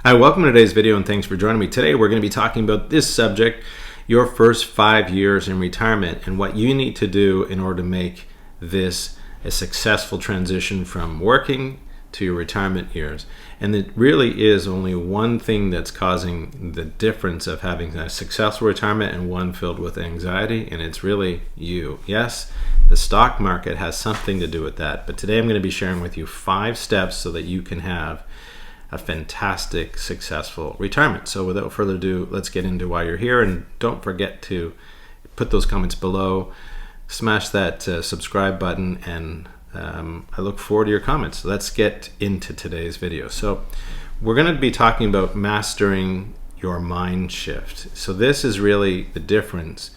Hi, welcome to today's video and thanks for joining me. Today we're going to be talking about this subject, your first 5 years in retirement and what you need to do in order to make this a successful transition from working to your retirement years. And it really is only one thing that's causing the difference of having a successful retirement and one filled with anxiety, and it's really you. Yes, the stock market has something to do with that, but today I'm going to be sharing with you 5 steps so that you can have a fantastic, successful retirement. So without further ado, let's get into why you're here. And don't forget to put those comments below, smash that subscribe button, and I look forward to your comments. Let's get into today's video. So we're going to be talking about mastering your mind shift. So this is really the difference.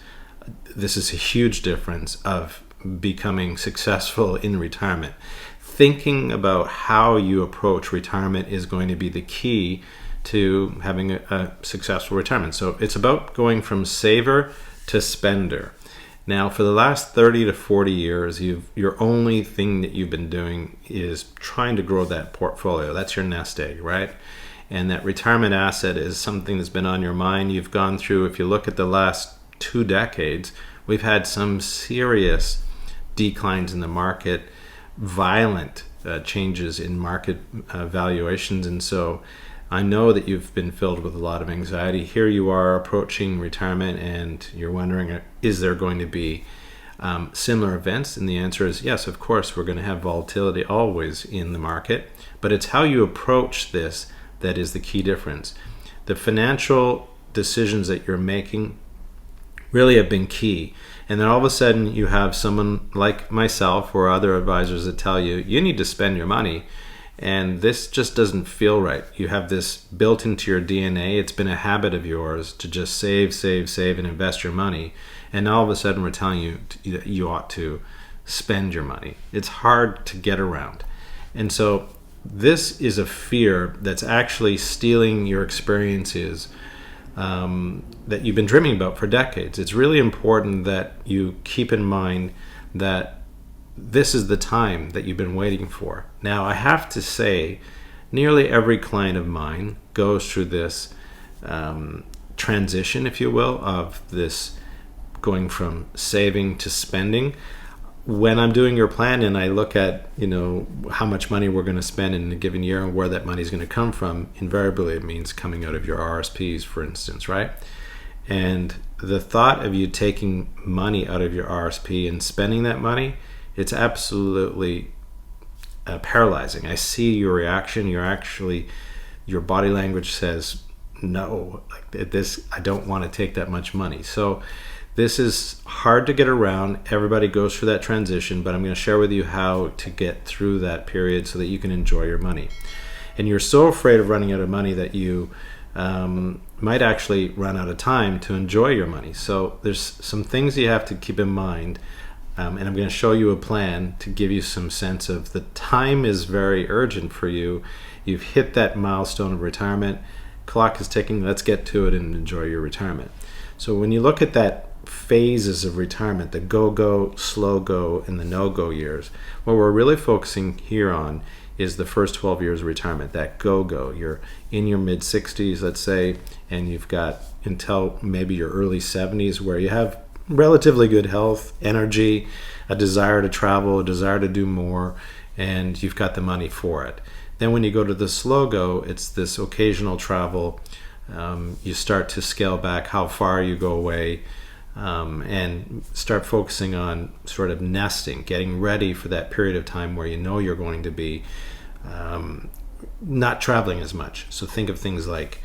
This is a huge difference of becoming successful in retirement. Thinking about how you approach retirement is going to be the key to having a successful retirement. So it's about going from saver to spender. Now, for the last 30 to 40 years, your only thing that you've been doing is trying to grow that portfolio. That's your nest egg, right? And that retirement asset is something that's been on your mind. You've gone through, if you look at the last 2 decades, we've had some serious declines in the market, violent changes in market valuations, and so I know that you've been filled with a lot of anxiety. Here you are approaching retirement and you're wondering, is there going to be similar events? And the answer is yes, of course. We're going to have volatility always in the market, but it's how you approach this that is the key difference. The financial decisions that you're making really have been key. And then all of a sudden you have someone like myself or other advisors that tell you, you need to spend your money. And this just doesn't feel right. You have this built into your DNA. It's been a habit of yours to just save, and invest your money. And all of a sudden we're telling you you ought to spend your money. It's hard to get around. And so this is a fear that's actually stealing your experiences that you've been dreaming about for decades. It's really important that you keep in mind that this is the time that you've been waiting for. Now, I have to say, nearly every client of mine goes through this transition, if you will, of this going from saving to spending. When I'm doing your plan and I look at, how much money we're going to spend in a given year and where that money is going to come from, invariably it means coming out of your RSPs, for instance, right? And the thought of you taking money out of your RSP and spending that money, it's absolutely paralyzing. I see your reaction. Your body language says, no, like this, I don't want to take that much money. So this is hard to get around. Everybody goes through that transition, but I'm going to share with you how to get through that period so that you can enjoy your money. And you're so afraid of running out of money that you might actually run out of time to enjoy your money. So there's some things you have to keep in mind, and I'm going to show you a plan to give you some sense of the time is very urgent for you. You've hit that milestone of retirement. Clock is ticking. Let's get to it and enjoy your retirement. So when you look at that phases of retirement, the go, slow go, and the no-go years, what we're really focusing here on is the first 12 years of retirement, that go. You're in your mid-60s, let's say, and you've got until maybe your early 70s where you have relatively good health, energy, a desire to travel, a desire to do more, and you've got the money for it. Then when you go to the slow go, it's this occasional travel. You start to scale back how far you go away, and start focusing on sort of nesting, getting ready for that period of time where you're going to be not traveling as much. So think of things like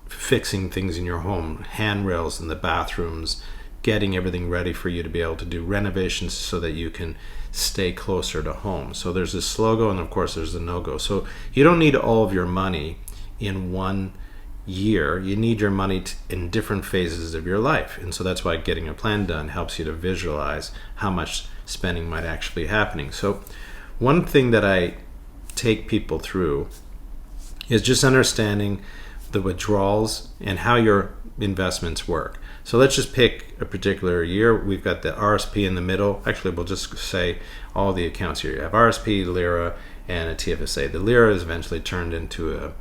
fixing things in your home, handrails in the bathrooms, getting everything ready for you to be able to do renovations so that you can stay closer to home. So there's this slow go, and of course there's the no go. So you don't need all of your money in one year. You need your money in different phases of your life, and so that's why getting a plan done helps you to visualize how much spending might actually be happening. So one thing that I take people through is just understanding the withdrawals and how your investments work. So let's just pick a particular year. We've got the RSP in the middle. Actually, we'll just say all the accounts here. You have RSP, LIRA, and a TFSA. The lira is eventually turned into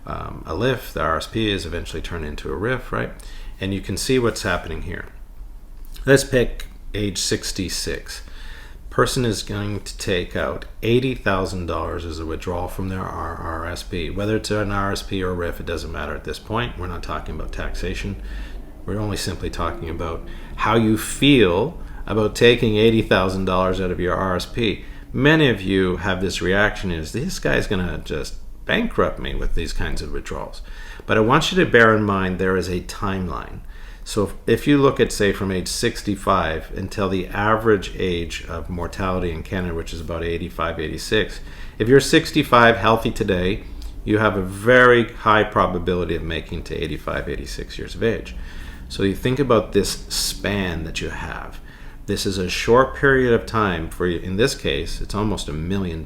a LIF. The RSP is eventually turned into a RIF, right? And you can see what's happening here. Let's pick age 66. Person is going to take out $80,000 as a withdrawal from their RSP. Whether it's an RSP or RIF, it doesn't matter at this point. We're not talking about taxation. We're only simply talking about how you feel about taking $80,000 out of your RSP. Many of you have this reaction is, this guy's going to just bankrupt me with these kinds of withdrawals. But I want you to bear in mind there is a timeline. So if you look at, say, from age 65 until the average age of mortality in Canada, which is about 85, 86, if you're 65 healthy today, you have a very high probability of making to 85, 86 years of age. So you think about this span that you have. This is a short period of time for you. In this case, it's almost $1 million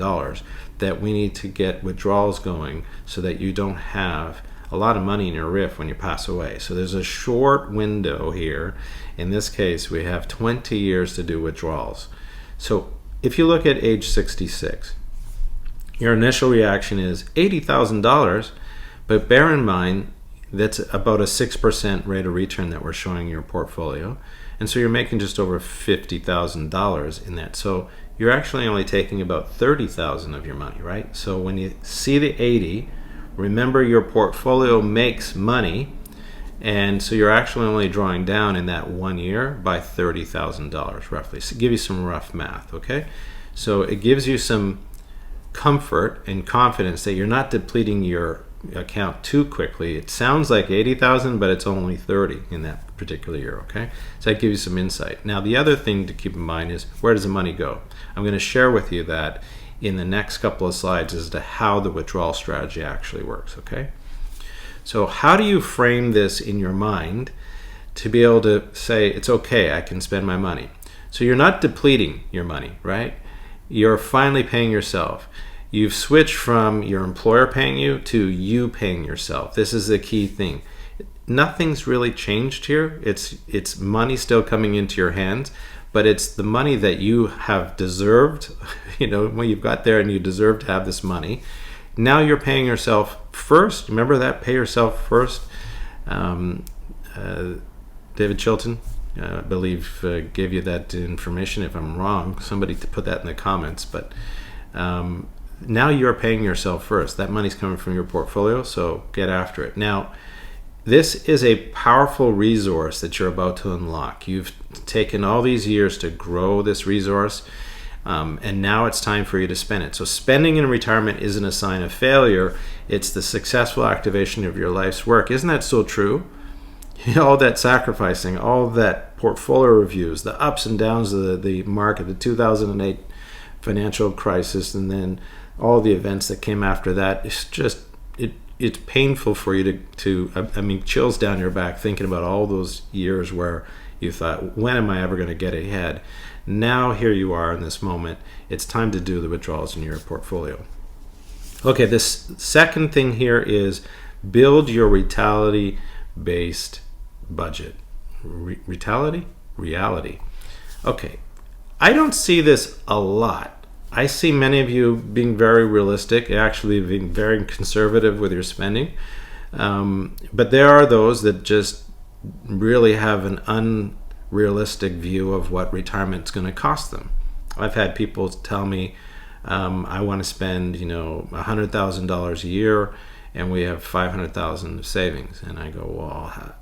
that we need to get withdrawals going so that you don't have a lot of money in your RIF when you pass away. So there's a short window here. In this case, we have 20 years to do withdrawals. So if you look at age 66, your initial reaction is $80,000, but bear in mind that's about a 6% rate of return that we're showing your portfolio. And so you're making just over $50,000 in that. So you're actually only taking about $30,000 of your money, right? So when you see the 80, remember your portfolio makes money, and so you're actually only drawing down in that 1 year by $30,000 roughly. So give you some rough math, okay? So it gives you some comfort and confidence that you're not depleting your account too quickly. It sounds like 80,000, but it's only 30 in that particular year, okay? So that gives you some insight. Now the other thing to keep in mind is, where does the money go? I'm going to share with you that in the next couple of slides as to how the withdrawal strategy actually works, okay? So how do you frame this in your mind to be able to say, it's okay, I can spend my money? So you're not depleting your money, right? You're finally paying yourself. You've switched from your employer paying you to you paying yourself. This is the key thing. Nothing's really changed here. It's money still coming into your hands, but it's the money that you have deserved. You know, when you've got there and you deserve to have this money. Now you're paying yourself first. Remember that, pay yourself first. David Chilton, I believe, gave you that information. If I'm wrong, somebody to put that in the comments. But now you're paying yourself first. That money's coming from your portfolio, so get after it. Now, this is a powerful resource that you're about to unlock. You've taken all these years to grow this resource, and now it's time for you to spend it. So spending in retirement isn't a sign of failure. It's the successful activation of your life's work. Isn't that so true? All that sacrificing, all that portfolio reviews, the ups and downs of the market, the 2008 financial crisis, and then all the events that came after that. It's just, it's painful for you to chills down your back thinking about all those years where you thought, when am I ever going to get ahead? Now here you are in this moment. It's time to do the withdrawals in your portfolio. Okay, this second thing here is build your reality-based budget. Reality. Okay, I don't see this a lot. I see many of you being very realistic, actually being very conservative with your spending. But there are those that just really have an unrealistic view of what retirement's going to cost them. I've had people tell me, I want to spend, $100,000 a year, and we have $500,000 of savings. And I go, well,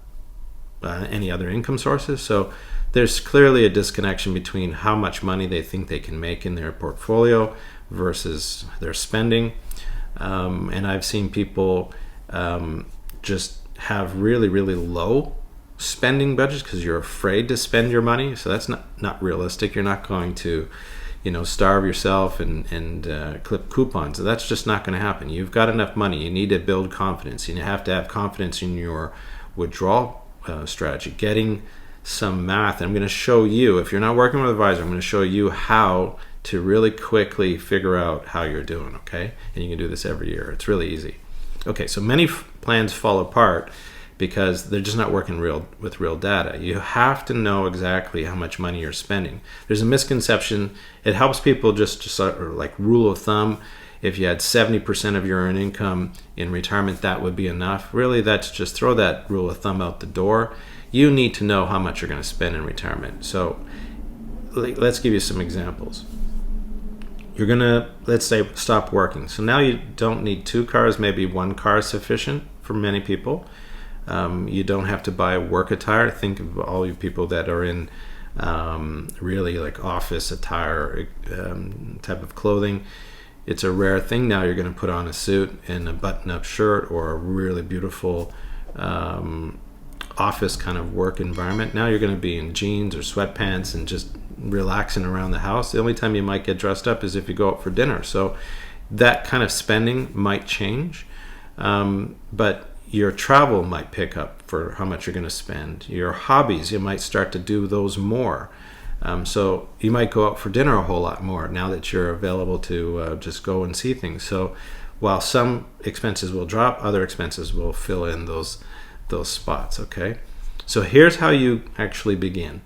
any other income sources? So there's clearly a disconnection between how much money they think they can make in their portfolio versus their spending. And I've seen people just have really, really low spending budgets because you're afraid to spend your money. So that's not realistic. You're not going to, starve yourself and clip coupons. So that's just not going to happen. You've got enough money. You need to build confidence. You have to have confidence in your withdrawal strategy, getting some math. I'm going to show you, if you're not working with an advisor, I'm going to show you how to really quickly figure out how you're doing, okay? And you can do this every year. It's really easy. Okay, so many plans fall apart because they're just not working with real data. You have to know exactly how much money you're spending. There's a misconception. It helps people just to sort of like rule of thumb. if you had 70% of your earned income in retirement, that would be enough. Really, that's just throw that rule of thumb out the door. You need to know how much you're going to spend in retirement. So let's give you some examples. You're going to, let's say, stop working. So now you don't need 2 cars, maybe 1 car is sufficient for many people. You don't have to buy work attire. Think of all you people that are in really like office attire type of clothing. It's a rare thing. Now you're going to put on a suit and a button-up shirt or a really beautiful office kind of work environment. Now you're going to be in jeans or sweatpants and just relaxing around the house. The only time you might get dressed up is if you go out for dinner. So that kind of spending might change, but your travel might pick up for how much you're going to spend. Your hobbies, you might start to do those more. So you might go out for dinner a whole lot more now that you're available to just go and see things. So while some expenses will drop, other expenses will fill in those spots, okay? So here's how you actually begin.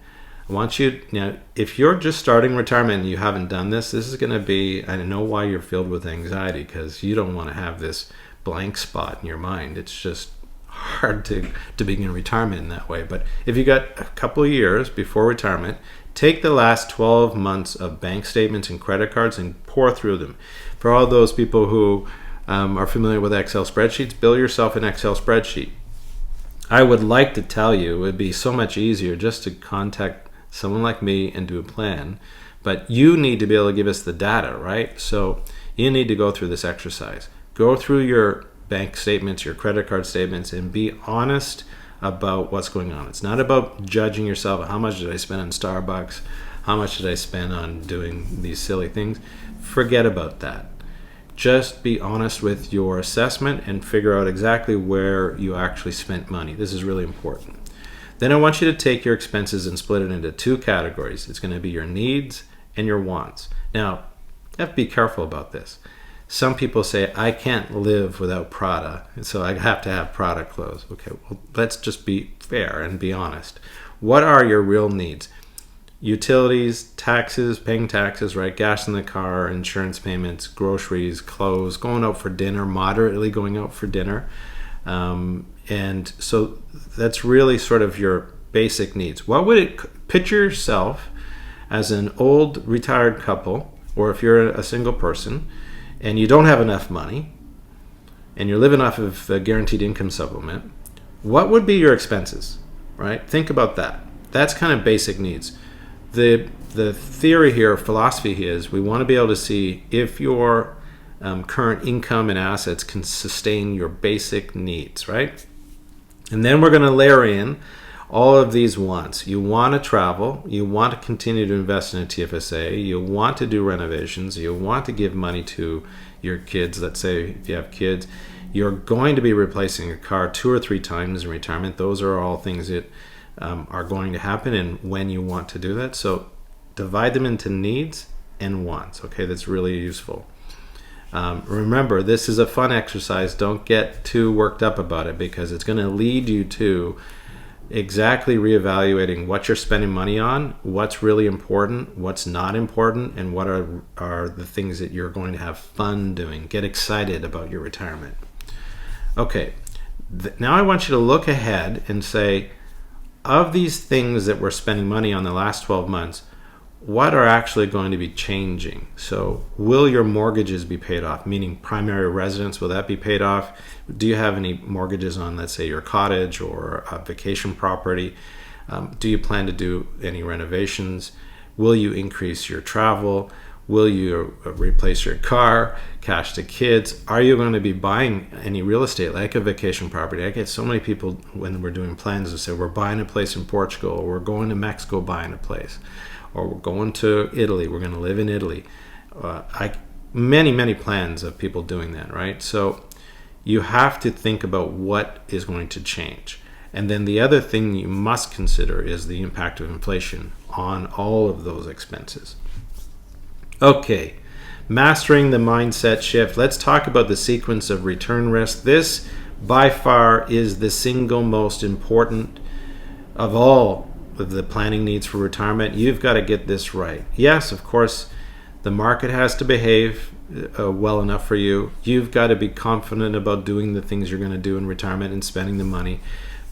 I want you, now, if you're just starting retirement and you haven't done this is going to be, I know why you're filled with anxiety, because you don't want to have this blank spot in your mind. It's just hard to begin retirement in that way. But if you got a couple of years before retirement, take the last 12 months of bank statements and credit cards and pour through them. For all those people who are familiar with Excel spreadsheets, build yourself an Excel spreadsheet. I would like to tell you it would be so much easier just to contact someone like me and do a plan, but you need to be able to give us the data, right? So you need to go through this exercise. Go through your bank statements, your credit card statements, and be honest about what's going on. It's not about judging yourself. How much did I spend on Starbucks? How much did I spend on doing these silly things? Forget about that. Just be honest with your assessment and figure out exactly where you actually spent money. This is really important. Then I want you to take your expenses and split it into 2 categories. It's going to be your needs and your wants. Now, you have to be careful about this. Some people say, I can't live without Prada, and so I have to have Prada clothes. Okay, well, let's just be fair and be honest. What are your real needs? Utilities, taxes, paying taxes, right? Gas in the car, insurance payments, groceries, clothes, going out for dinner, moderately going out for dinner. And so that's really sort of your basic needs. What would it, picture yourself as an old retired couple, or if you're a single person and you don't have enough money and you're living off of a guaranteed income supplement, what would be your expenses, right? Think about that. That's kind of basic needs. The theory here, philosophy here is we want to be able to see if your current income and assets can sustain your basic needs, right? And then we're going to layer in all of these wants. You want to travel, you want to continue to invest in a TFSA, you want to do renovations, you want to give money to your kids. Let's say if you have kids, you're going to be replacing a car 2 or 3 times in retirement. Those are all things that are going to happen and when you want to do that. So divide them into needs and wants. Okay, that's really useful. Remember, this is a fun exercise. Don't get too worked up about it because it's going to lead you to exactly reevaluating what you're spending money on, what's really important, what's not important, and what are the things that you're going to have fun doing. Get excited about your retirement. Okay, now I want you to look ahead and say, of these things that we're spending money on the last 12 months, what are actually going to be changing? So will your mortgages be paid off? Meaning primary residence, will that be paid off? Do you have any mortgages on, let's say, your cottage or a vacation property? Do you plan to do any renovations? Will you increase your travel? Will you replace your car? Cash to kids? Are you going to be buying any real estate like a vacation property? I get so many people when we're doing plans to say we're buying a place in Portugal, or we're going to Mexico buying a place, or we're going to Italy, we're going to live in Italy. Many plans of people doing that, right? So you have to think about what is going to change. And then the other thing you must consider is the impact of inflation on all of those expenses. Okay, mastering the mindset shift. Let's talk about the sequence of return risk. This, by far, is the single most important of all of the planning needs for retirement. You've got to get this right. Yes, of course, The market has to behave well enough for you. You've got to be confident about doing the things you're going to do in retirement and spending the money.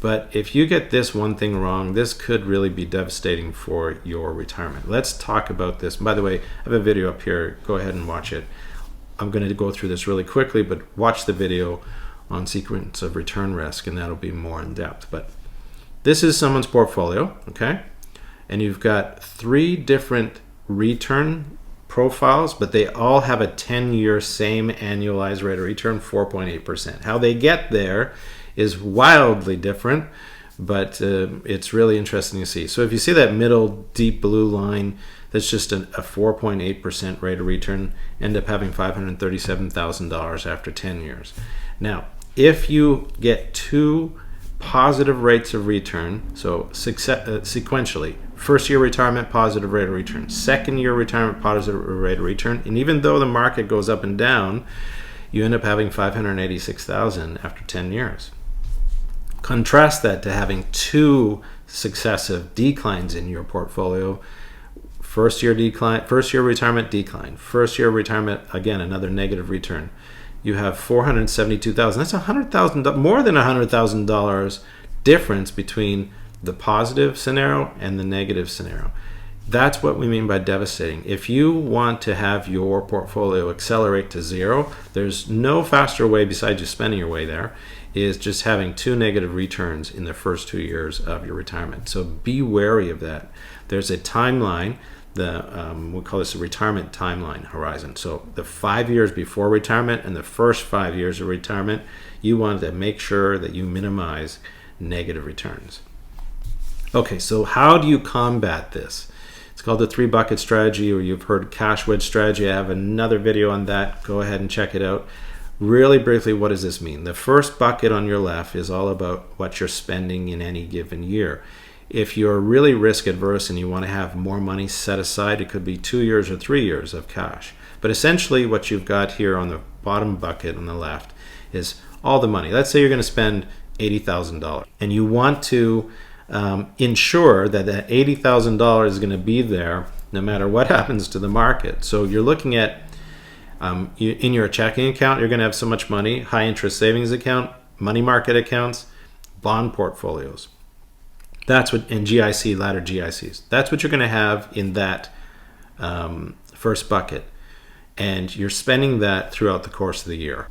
But if you get this one thing wrong, this could really be devastating for your retirement. Let's talk about this. By the way, I have a video up here. Go ahead and watch it. I'm going to go through this really quickly, but watch the video on sequence of return risk, and that'll be more in depth. But this is someone's portfolio, okay? And you've got 3 different return profiles, but they all have a 10-year same annualized rate of return, 4.8%. How they get there is wildly different, but it's really interesting to see. So if you see that middle deep blue line, that's just a 4.8% rate of return, end up having $537,000 after 10 years. Now, if you get 2 positive rates of return, so sequentially, first year retirement, positive rate of return, second year retirement, positive rate of return, and even though the market goes up and down, you end up having $586,000 after 10 years. Contrast that to having 2 successive declines in your portfolio. First year decline, first year retirement decline, first year retirement, again, another negative return. You have $472,000. That's $100,000, more than $100,000 difference between the positive scenario and the negative scenario. That's what we mean by devastating. If you want to have your portfolio accelerate to 0, there's no faster way besides just spending your way there, is just having 2 negative returns in the first 2 years of your retirement. So be wary of that. There's a timeline, we'll call this a retirement timeline horizon. So the 5 years before retirement and the first 5 years of retirement, you want to make sure that you minimize negative returns. Okay, so how do you combat this? It's called the 3-bucket strategy, or you've heard cash wedge strategy. I have another video on that. Go ahead and check it out. Really briefly, what does this mean? The first bucket on your left is all about what you're spending in any given year. If you're really risk adverse and you want to have more money set aside, it could be 2 years or 3 years of cash. But essentially what you've got here on the bottom bucket on the left is all the money. Let's say you're going to spend $80,000 and you want to ensure that that $80,000 is going to be there no matter what happens to the market. So you're looking at in your checking account, you're going to have so much money, high interest savings account, money market accounts, bond portfolios. That's what, in GIC, ladder GICs, that's what you're going to have in that first bucket. And you're spending that throughout the course of the year.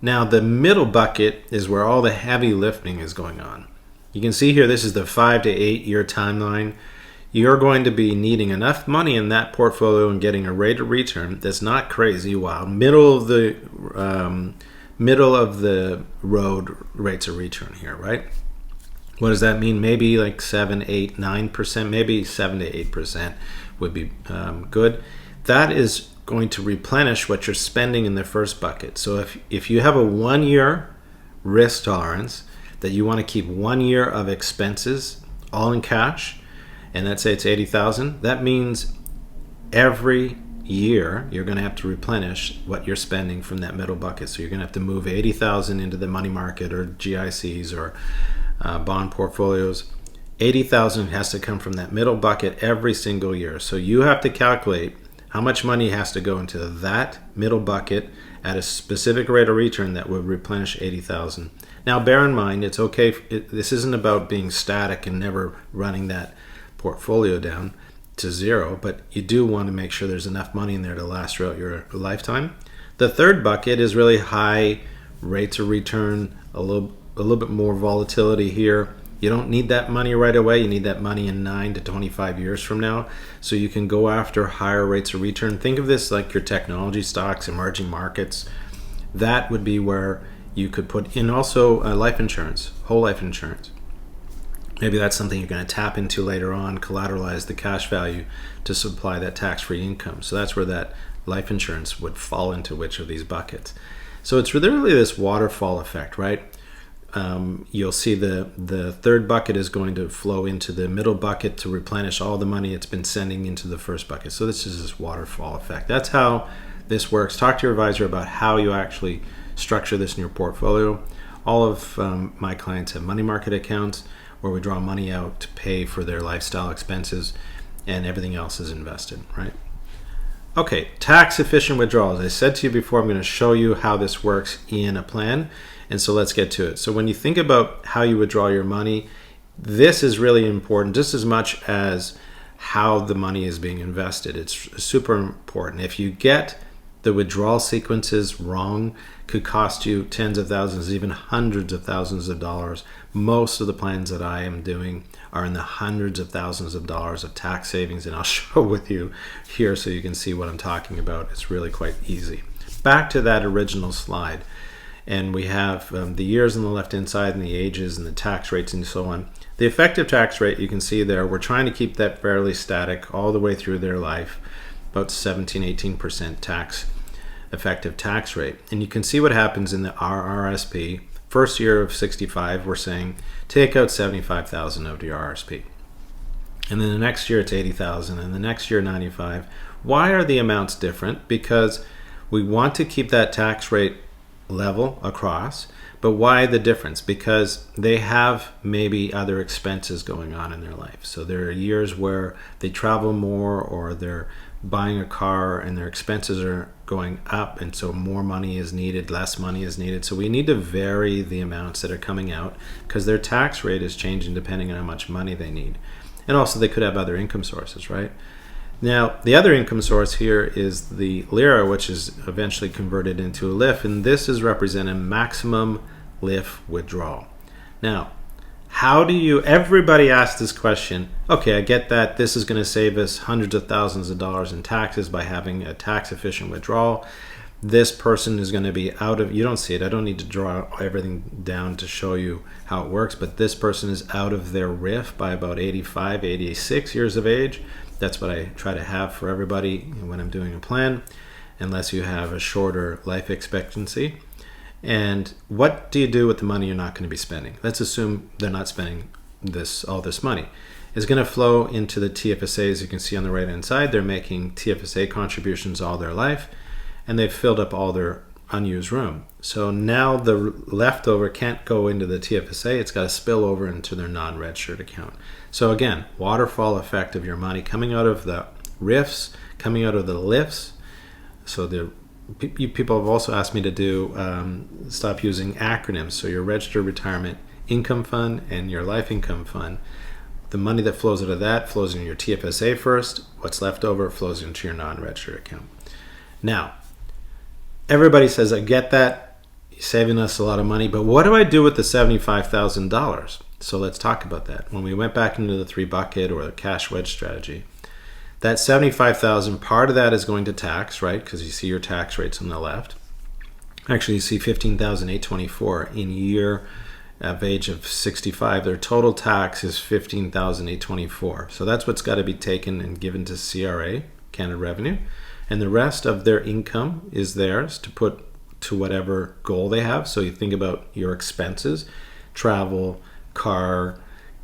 Now, the middle bucket is where all the heavy lifting is going on. You can see here, this is the 5 to 8 year timeline. You're going to be needing enough money in that portfolio and getting a rate of return that's not crazy wild. Middle of the road rates of return here, right? What does that mean? Maybe like 7, 8, 9%, maybe 7 to 8% would be good. That is going to replenish what you're spending in the first bucket. So if you have a 1 year risk tolerance, that you want to keep 1 year of expenses all in cash, and let's say it's $80,000, that means every year you're going to have to replenish what you're spending from that middle bucket. So you're going to have to move $80,000 into the money market or GICs or bond portfolios. $80,000 has to come from that middle bucket every single year. So you have to calculate how much money has to go into that middle bucket at a specific rate of return that would replenish $80,000. Now, bear in mind, it's okay. This isn't about being static and never running that portfolio down to 0, but you do want to make sure there's enough money in there to last throughout your lifetime. The third bucket is really high rates of return, a little bit more volatility here. You don't need that money right away. You need that money in 9 to 25 years from now. So you can go after higher rates of return. Think of this like your technology stocks, emerging markets. That would be where you could put in also life insurance, whole life insurance. Maybe that's something you're going to tap into later on, collateralize the cash value to supply that tax-free income. So that's where that life insurance would fall into which of these buckets. So it's really this waterfall effect, right? You'll see the third bucket is going to flow into the middle bucket to replenish all the money it's been sending into the first bucket. So this is this waterfall effect. That's how this works. Talk to your advisor about how you actually structure this in your portfolio. All of my clients have money market accounts where we draw money out to pay for their lifestyle expenses, and everything else is invested, right? Okay, tax efficient withdrawals. I said to you before, I'm going to show you how this works in a plan. And so let's get to it. So when you think about how you withdraw your money, this is really important just as much as how the money is being invested. It's super important. If you get the withdrawal sequences wrong, could cost you tens of thousands, even hundreds of thousands of dollars. Most of the plans that I am doing are in the hundreds of thousands of dollars of tax savings, and I'll show with you here so you can see what I'm talking about. It's really quite easy. Back to that original slide, and we have the years on the left-hand side and the ages and the tax rates and so on. The effective tax rate, you can see there, we're trying to keep that fairly static all the way through their life, about 17-18% tax effective tax rate. And you can see what happens in the RRSP. First year of 65, we're saying take out 75,000 out of your RRSP. And then the next year it's 80,000, and the next year 95. Why are the amounts different? Because we want to keep that tax rate level across. But why the difference? Because they have maybe other expenses going on in their life. So there are years where they travel more, or they're buying a car and their expenses are going up, and so more money is needed, less money is needed. So we need to vary the amounts that are coming out because their tax rate is changing depending on how much money they need. And also they could have other income sources, right? Now, the other income source here is the lira, which is eventually converted into a LIF, and this is representing maximum LIF withdrawal. Now, how do you, everybody asks this question, okay, I get that this is going to save us hundreds of thousands of dollars in taxes by having a tax efficient withdrawal. This person is going to be out of, you don't see it, I don't need to draw everything down to show you how it works, but this person is out of their RIF by about 85, 86 years of age. That's what I try to have for everybody when I'm doing a plan, unless you have a shorter life expectancy. And what do you do with the money you're not going to be spending? Let's assume they're not spending all this money. It's going to flow into the TFSAs. You can see on the right hand side, they're making TFSA contributions all their life, and they've filled up all their unused room. So now the leftover can't go into the TFSA. It's got to spill over into their non-registered account. So again, waterfall effect of your money coming out of the RIFs, coming out of the LIFs. So people have also asked me to do stop using acronyms. So your registered retirement income fund and your life income fund, the money that flows out of that flows into your TFSA first. What's left over flows into your non-registered account. Now, everybody says, I get that, you're saving us a lot of money, but what do I do with the $75,000? So let's talk about that. When we went back into the 3-bucket or the cash wedge strategy, that $75,000, part of that is going to tax, right? Because you see your tax rates on the left. Actually, you see $15,824 in year of age of 65. Their total tax is $15,824. So that's what's got to be taken and given to CRA, Canada Revenue. And the rest of their income is theirs to put to whatever goal they have. So you think about your expenses, travel, car,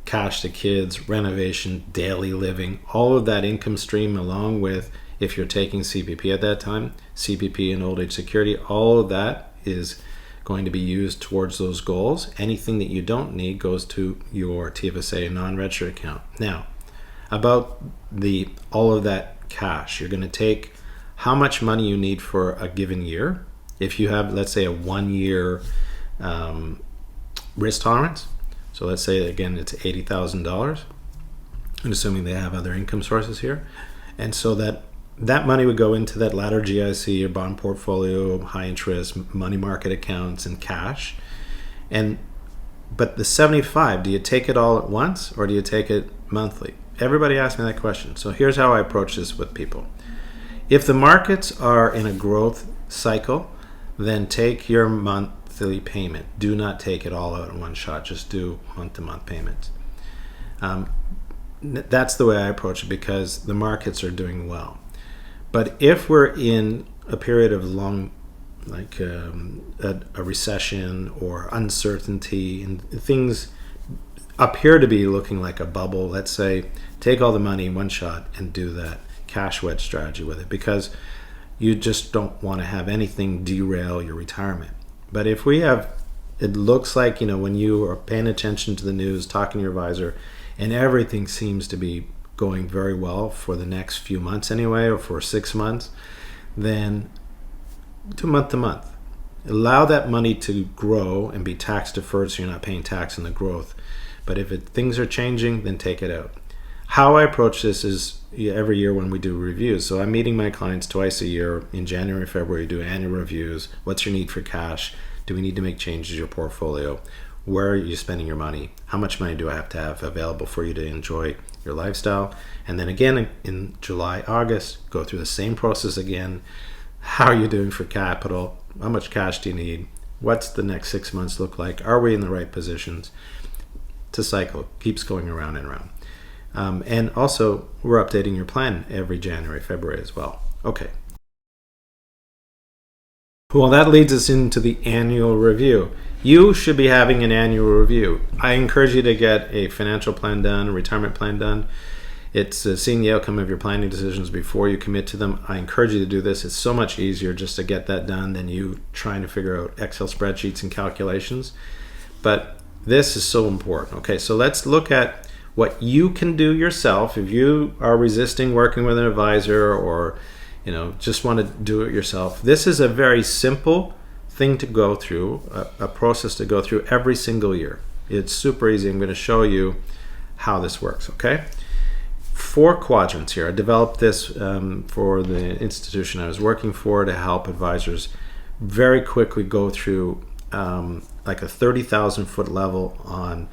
cash to kids, renovation, daily living, all of that income stream, along with, if you're taking CPP at that time, CPP and old age security, all of that is going to be used towards those goals. Anything that you don't need goes to your TFSA non-registered account. Now, about all of that cash, you're going to take how much money you need for a given year. If you have, let's say, a 1-year risk tolerance, so let's say, again, it's $80,000. I'm assuming they have other income sources here. And so that money would go into that ladder GIC, your bond portfolio, high interest, money market accounts, and cash. But the 75, do you take it all at once or do you take it monthly? Everybody asks me that question. So here's how I approach this with people. If the markets are in a growth cycle, then take your monthly payment. Do not take it all out in one shot. Just do month-to-month payments. That's the way I approach it because the markets are doing well. But if we're in a period of long, like a recession or uncertainty, and things appear to be looking like a bubble, let's say, take all the money in one shot and do that cash wedge strategy with it, because you just don't want to have anything derail your retirement. But if we have, it looks like, when you are paying attention to the news, talking to your advisor, and everything seems to be going very well for the next few months anyway, or for 6 months, then do month to month. Allow that money to grow and be tax deferred so you're not paying tax on the growth. But if things are changing, then take it out. How I approach this is every year when we do reviews. So I'm meeting my clients twice a year in January, February, do annual reviews. What's your need for cash? Do we need to make changes to your portfolio? Where are you spending your money? How much money do I have to have available for you to enjoy your lifestyle? And then again in July, August, go through the same process again. How are you doing for capital? How much cash do you need? What's the next 6 months look like? Are we in the right positions? It's a cycle, keeps going around and around. And also, we're updating your plan every January, February as well. Okay. Well, that leads us into the annual review. You should be having an annual review. I encourage you to get a financial plan done, a retirement plan done. It's seeing the outcome of your planning decisions before you commit to them. I encourage you to do this. It's so much easier just to get that done than you trying to figure out Excel spreadsheets and calculations. But this is so important. Okay, so let's look at what you can do yourself if you are resisting working with an advisor, or just want to do it yourself. This is a very simple thing to go through, a process to go through every single year. It's super easy. I'm going to show you how this works. Okay, 4 quadrants here. I developed this for the institution I was working for to help advisors very quickly go through like a 30,000 foot level on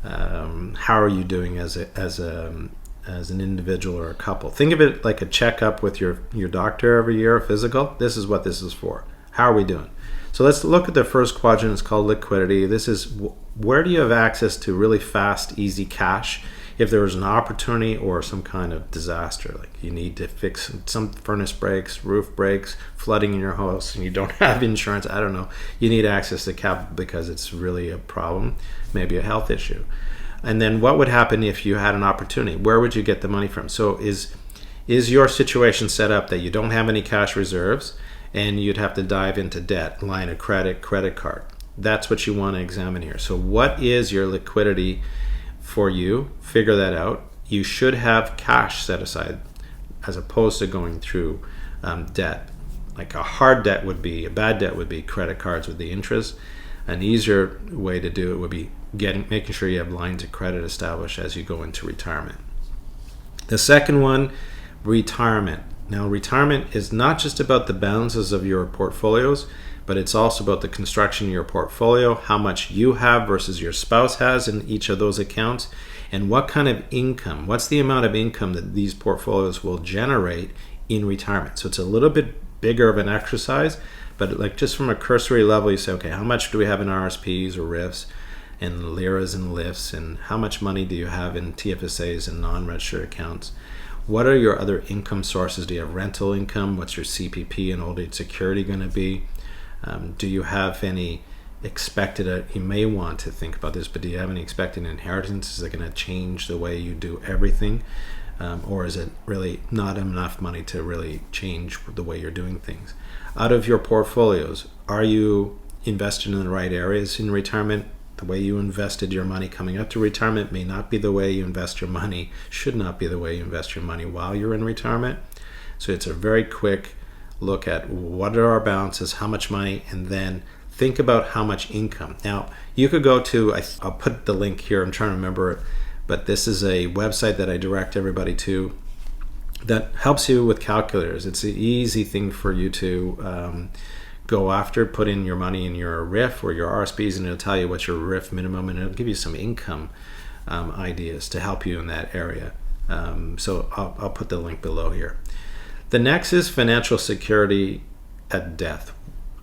how are you doing as an individual or a couple. Think of it like a checkup with your doctor every year, a physical. This is what this is for. How are we doing? So let's look at the first quadrant. It's called liquidity. This is where do you have access to really fast, easy cash if there was an opportunity or some kind of disaster, like you need to fix some furnace breaks, roof breaks, flooding in your house, and you don't have insurance. I don't know. You need access to capital because it's really a problem, maybe a health issue. And then what would happen if you had an opportunity? Where would you get the money from? So is your situation set up that you don't have any cash reserves and you'd have to dive into debt, line of credit, credit card? That's what you want to examine here. So what is your liquidity for you? Figure that out. You should have cash set aside as opposed to going through debt. Like a hard debt would be, a bad debt would be credit cards with the interest. An easier way to do it would be making sure you have lines of credit established as you go into retirement. The second one, retirement. Now, retirement is not just about the balances of your portfolios, but it's also about the construction of your portfolio, how much you have versus your spouse has in each of those accounts, and what kind of income, what's the amount of income that these portfolios will generate in retirement. So it's a little bit bigger of an exercise, but like just from a cursory level, you say, okay, how much do we have in RSPs or RIFs and LIRAs and LIFs, and how much money do you have in TFSAs and non-registered accounts? What are your other income sources? Do you have rental income? What's your CPP and old age security going to be? Do you have any expected, you may want to think about this, but do you have any expected inheritance? Is it going to change the way you do everything? Or is it really not enough money to really change the way you're doing things? Out of your portfolios, are you invested in the right areas in retirement? The way you invested your money coming up to retirement may not be the way you invest your money, should not be the way you invest your money while you're in retirement. So it's a very quick look at what are our balances, how much money, and then think about how much income. Now, you could go to, I'll put the link here, I'm trying to remember it, but this is a website that I direct everybody to that helps you with calculators. It's an easy thing for you to go after. Put in your money in your RIF or your RSPs, and it'll tell you what's your RIF minimum, and it'll give you some income ideas to help you in that area. So I'll put the link below here. The next is financial security at death.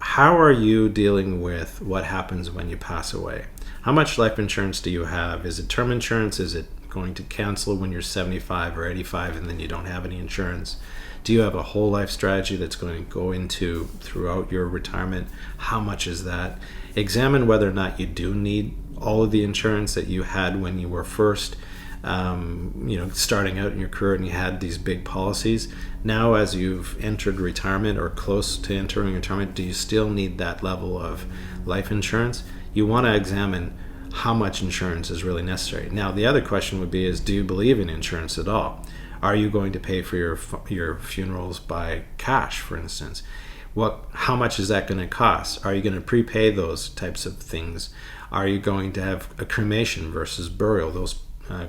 How are you dealing with what happens when you pass away? How much life insurance do you have? Is it term insurance? Is it going to cancel when you're 75 or 85 and then you don't have any insurance? Do you have a whole life strategy that's going to go into throughout your retirement? How much is that? Examine whether or not you do need all of the insurance that you had when you were first starting out in your career and you had these big policies. Now, as you've entered retirement or close to entering retirement, do you still need that level of life insurance? You want to examine how much insurance is really necessary. Now, the other question would be is, do you believe in insurance at all? Are you going to pay for your funerals by cash, for instance? How much is that going to cost? Are you going to prepay those types of things? Are you going to have a cremation versus burial? Those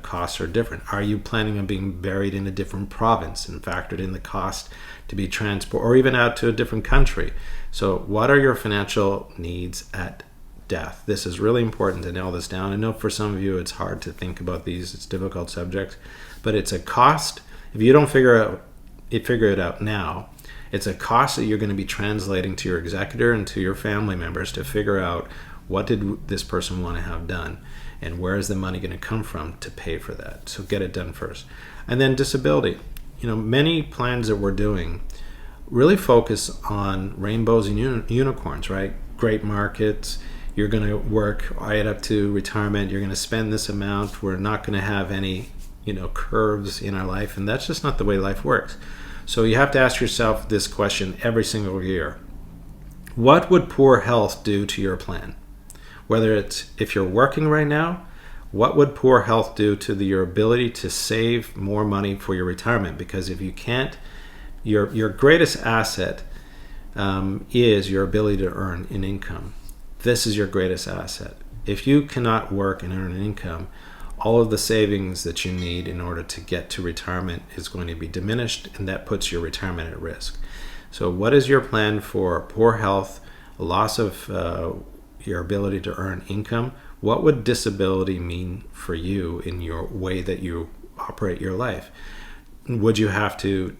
costs are different. Are you planning on being buried in a different province and factored in the cost to be transported, or even out to a different country? So what are your financial needs at death? This is really important to nail this down. I know for some of you it's hard to think about these. It's difficult subjects, but it's a cost. If you don't figure it out now, it's a cost that you're going to be translating to your executor and to your family members to figure out what did this person want to have done and where is the money going to come from to pay for that. So get it done first. And then disability. Many plans that we're doing really focus on rainbows and unicorns, right? Great markets. You're going to work right up to retirement. You're going to spend this amount. We're not going to have any, curves in our life. And that's just not the way life works. So you have to ask yourself this question every single year. What would poor health do to your plan? Whether it's if you're working right now, what would poor health do to your ability to save more money for your retirement? Because if you can't, your greatest asset is your ability to earn an income. This is your greatest asset. If you cannot work and earn an income, all of the savings that you need in order to get to retirement is going to be diminished, and that puts your retirement at risk. So what is your plan for poor health, loss of your ability to earn income? What would disability mean for you in your way that you operate your life? Would you have to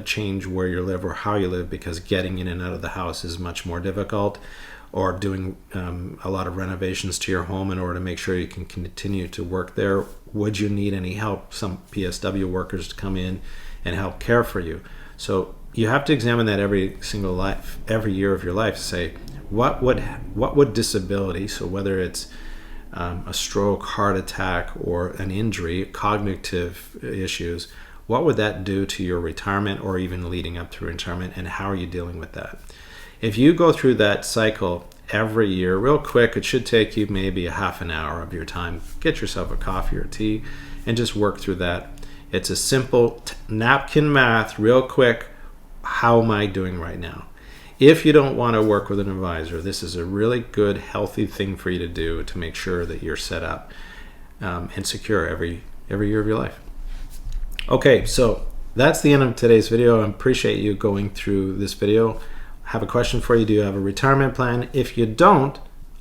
change where you live or how you live because getting in and out of the house is much more difficult? Or doing a lot of renovations to your home in order to make sure you can continue to work there? Would you need any help, some PSW workers to come in and help care for you? So you have to examine that every year of your life. Say, what would disability, so whether it's a stroke, heart attack, or an injury, cognitive issues, what would that do to your retirement or even leading up to retirement, and how are you dealing with that? If you go through that cycle every year, real quick, it should take you maybe a half an hour of your time. Get yourself a coffee or tea and just work through that. It's a simple napkin math, real quick. How am I doing right now? If you don't want to work with an advisor, this is a really good, healthy thing for you to do to make sure that you're set up and secure every year of your life. Okay, so that's the end of today's video. I appreciate you going through this video. Have a question for you. Do you have a retirement plan? If you don't,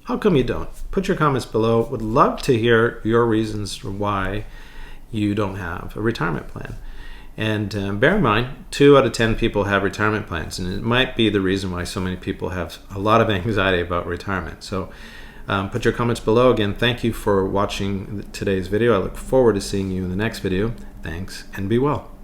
how come you don't? Put your comments below. Would love to hear your reasons for why you don't have a retirement plan. And bear in mind, 2 out of 10 people have retirement plans, and it might be the reason why so many people have a lot of anxiety about retirement. So put your comments below. Again, thank you for watching today's video. I look forward to seeing you in the next video. Thanks, and be well.